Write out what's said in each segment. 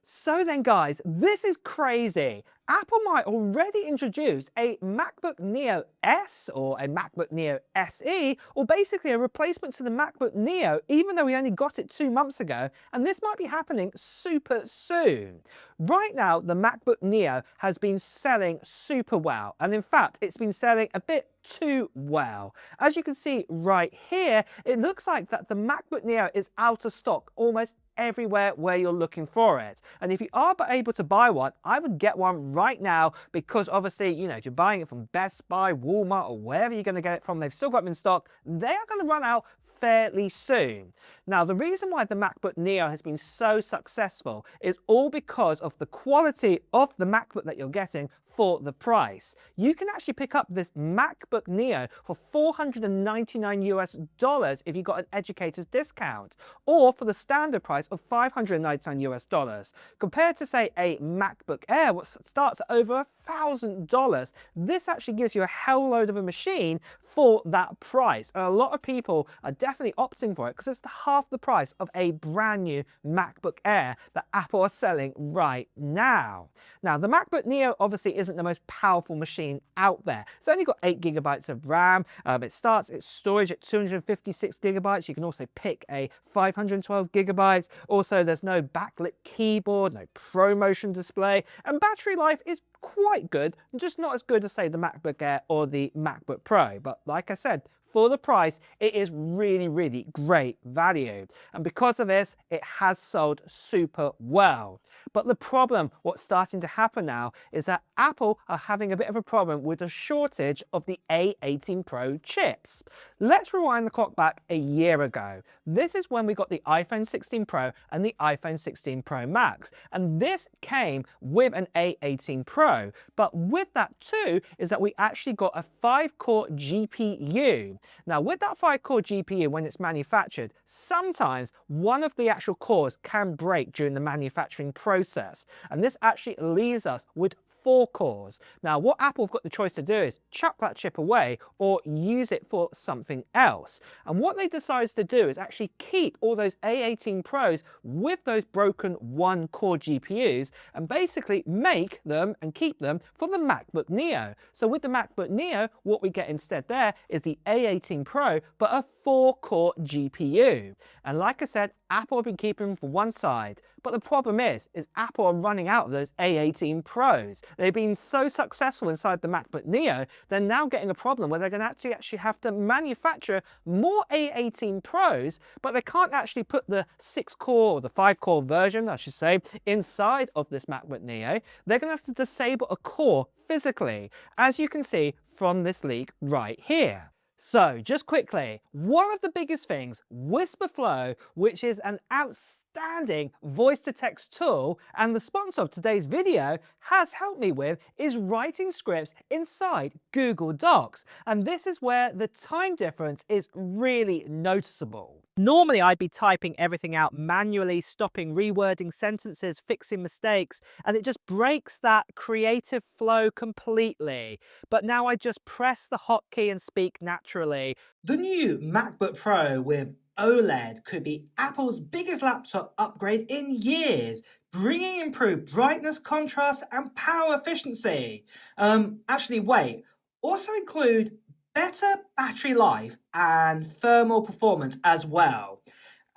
So then guys, this is crazy. Apple might already introduce a MacBook Neo S or a MacBook Neo SE, or basically a replacement to the MacBook Neo, even though we only got it 2 months ago, and this might be happening super soon. Right now, the MacBook Neo has been selling super well, and in fact, it's been selling a bit too well. As you can see right here, it looks like that the MacBook Neo is out of stock almost everywhere where you're looking for it. And if you are able to buy one, I would get one right now, because obviously, you know, if you're buying it from Best Buy, Walmart, or wherever you're going to get it from, they've still got them in stock. They are going to run out fairly soon. Now, the reason why the MacBook Neo has been so successful is all because of the quality of the MacBook that you're getting for the price. You can actually pick up this MacBook Neo for $499 if you got an educator's discount, or for the standard price of $599, compared to say a MacBook Air, which starts at over $1,000. This actually gives you a hell load of a machine for that price, and a lot of people are definitely opting for it because it's half the price of a brand new MacBook Air that Apple are selling right now. Now, the MacBook Neo obviously isn't the most powerful machine out there. It's only got 8 GB of RAM. It starts its storage at 256 GB. You can also pick a 512 GB. Also, there's no backlit keyboard, no ProMotion display, and battery life is quite good, just not as good as, say, the MacBook Air or the MacBook Pro. But like I said, for the price, it is really, really great value. And because of this, it has sold super well. But the problem, what's starting to happen now, is that Apple are having a bit of a problem with a shortage of the A18 Pro chips. Let's rewind the clock back a year ago. This is when we got the iPhone 16 Pro and the iPhone 16 Pro Max. And this came with an A18 Pro. But with that too, is that we actually got a 5-core GPU. Now, with that 5-core GPU, when it's manufactured, sometimes one of the actual cores can break during the manufacturing process. And this actually leaves us with 4 cores. Now, what Apple have got the choice to do is chuck that chip away or use it for something else. And what they decided to do is actually keep all those A18 Pros with those broken 1-core GPUs and basically make them and keep them for the MacBook Neo. So with the MacBook Neo, what we get instead there is the A18 Pro, but a 4-core GPU. And like I said, Apple have been keeping them for one side. But the problem is Apple are running out of those A18 Pros. They've been so successful inside the MacBook Neo, they're now getting a problem where they're going to actually have to manufacture more A18 Pros, but they can't actually put the 6-core or the 5-core version, I should say, inside of this MacBook Neo. They're going to have to disable a core physically, as you can see from this leak right here. So, just quickly, one of the biggest things, WhisperFlow, which is an outstanding voice-to-text tool, and the sponsor of today's video, has helped me with, is writing scripts inside Google Docs. And this is where the time difference is really noticeable. Normally, I'd be typing everything out manually, stopping, rewording sentences, fixing mistakes, and it just breaks that creative flow completely. But now I just press the hotkey and speak naturally. The new MacBook Pro with OLED could be Apple's biggest laptop upgrade in years, bringing improved brightness, contrast, and power efficiency. Actually, wait, also include better battery life and thermal performance as well.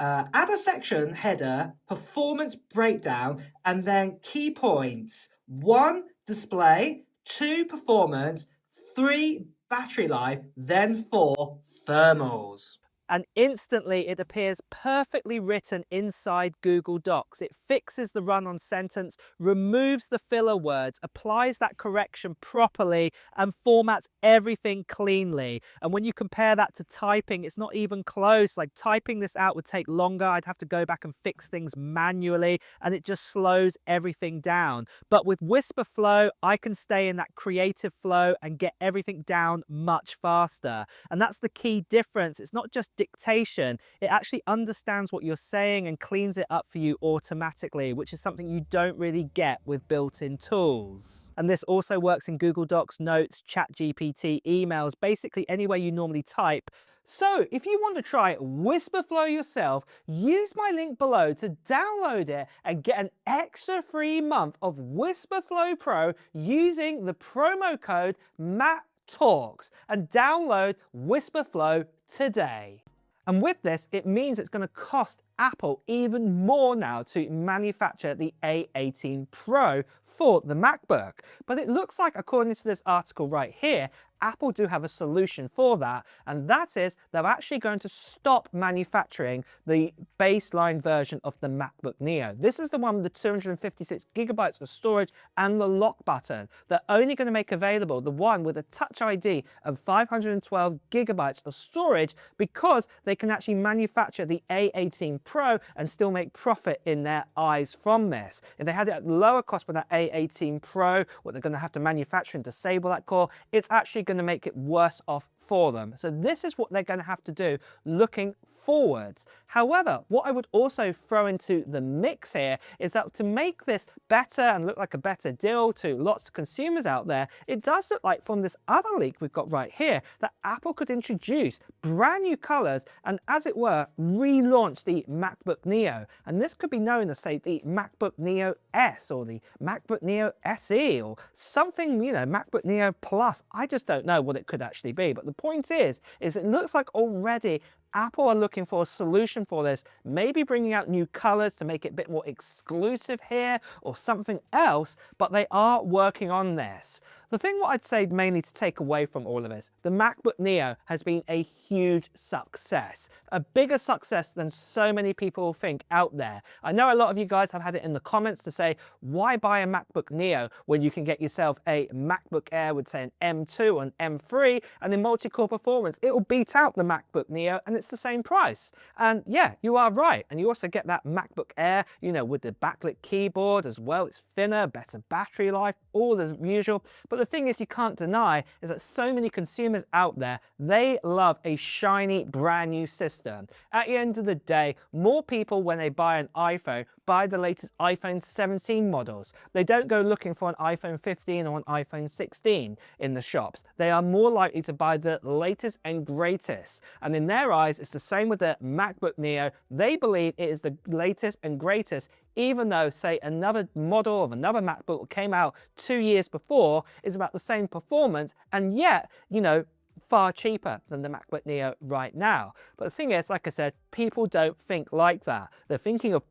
Add a section header, performance breakdown, and then key points. 1, display, 2, performance, 3, battery life, then 4, thermals. And instantly it appears perfectly written inside Google Docs. It fixes the run-on sentence, removes the filler words, applies that correction properly, and formats everything cleanly. And when you compare that to typing, it's not even close. Like, typing this out would take longer. I'd have to go back and fix things manually, and it just slows everything down. But with WhisperFlow, I can stay in that creative flow and get everything down much faster. And that's the key difference. It's not just dictation, it actually understands what you're saying and cleans it up for you automatically, which is something you don't really get with built-in tools. And this also works in Google Docs, Notes, ChatGPT, emails, basically anywhere you normally type. So if you want to try WhisperFlow yourself, use my link below to download it and get an extra free month of WhisperFlow Pro using the promo code MattTalks, and download WhisperFlow today. And with this, it means it's going to cost Apple even more now to manufacture the A18 Pro for the MacBook. But it looks like, according to this article right here, Apple do have a solution for that, and that is they're actually going to stop manufacturing the baseline version of the MacBook Neo. This is the one with the 256 gigabytes of storage and the lock button. They're only going to make available the one with a Touch ID and 512 gigabytes of storage, because they can actually manufacture the A18 Pro and still make profit in their eyes from this. If they had it at lower cost with that A18 Pro, what they're going to have to manufacture and disable that core, it's actually going to make it worse off for them. So this is what they're going to have to do looking forwards. However, what I would also throw into the mix here is that to make this better and look like a better deal to lots of consumers out there, it does look like from this other leak we've got right here that Apple could introduce brand new colors and, as it were, relaunch the MacBook Neo. And this could be known as, say, the MacBook Neo S or the MacBook Neo SE or something, you know, MacBook Neo Plus. I just don't know what it could actually be. But the point is it looks like already Apple are looking for a solution for this, maybe bringing out new colors to make it a bit more exclusive here or something else, but they are working on this. The thing what I'd say mainly to take away from all of this, the MacBook Neo has been a huge success, a bigger success than so many people think out there. I know a lot of you guys have had it in the comments to say, why buy a MacBook Neo when you can get yourself a MacBook Air with, say, an M2 or an M3, and in multi-core performance, it'll beat out the MacBook Neo and it's the same price. And yeah, you are right. And you also get that MacBook Air, you know, with the backlit keyboard as well. It's thinner, better battery life, all the usual. But the thing is, you can't deny is that so many consumers out there, they love a shiny, brand new system. At the end of the day, more people, when they buy an iPhone, buy the latest iPhone 17 models. They don't go looking for an iPhone 15 or an iPhone 16 in the shops. They are more likely to buy the latest and greatest. And in their eyes, it's the same with the MacBook Neo. They believe it is the latest and greatest, even though, say, another model of another MacBook came out 2 years before is about the same performance, and yet, you know, far cheaper than the MacBook Neo right now. But the thing is, like I said, people don't think like that. They're thinking of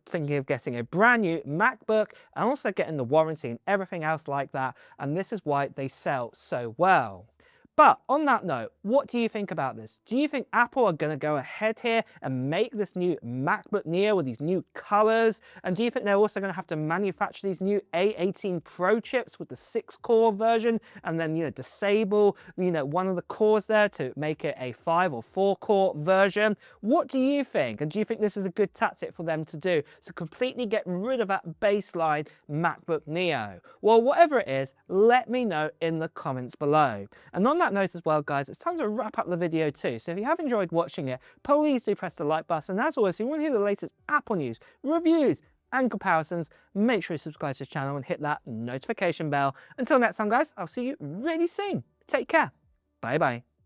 getting a brand new MacBook and also getting the warranty and everything else like that, and this is why they sell so well. But on that note, what do you think about this? Do you think Apple are going to go ahead here and make this new MacBook Neo with these new colors? And do you think they're also going to have to manufacture these new A18 Pro chips with the 6-core version and then, you know, disable, you know, one of the cores there to make it a 5 or 4-core version? What do you think? And do you think this is a good tactic for them to do to completely get rid of that baseline MacBook Neo? Well, whatever it is, let me know in the comments below. And on that note as well, guys, it's time to wrap up the video too. So if you have enjoyed watching it, please do press the like button. And as always, if you want to hear the latest Apple news, reviews, and comparisons, make sure you subscribe to the channel and hit that notification bell. Until next time, guys, I'll see you really soon. Take care. Bye bye.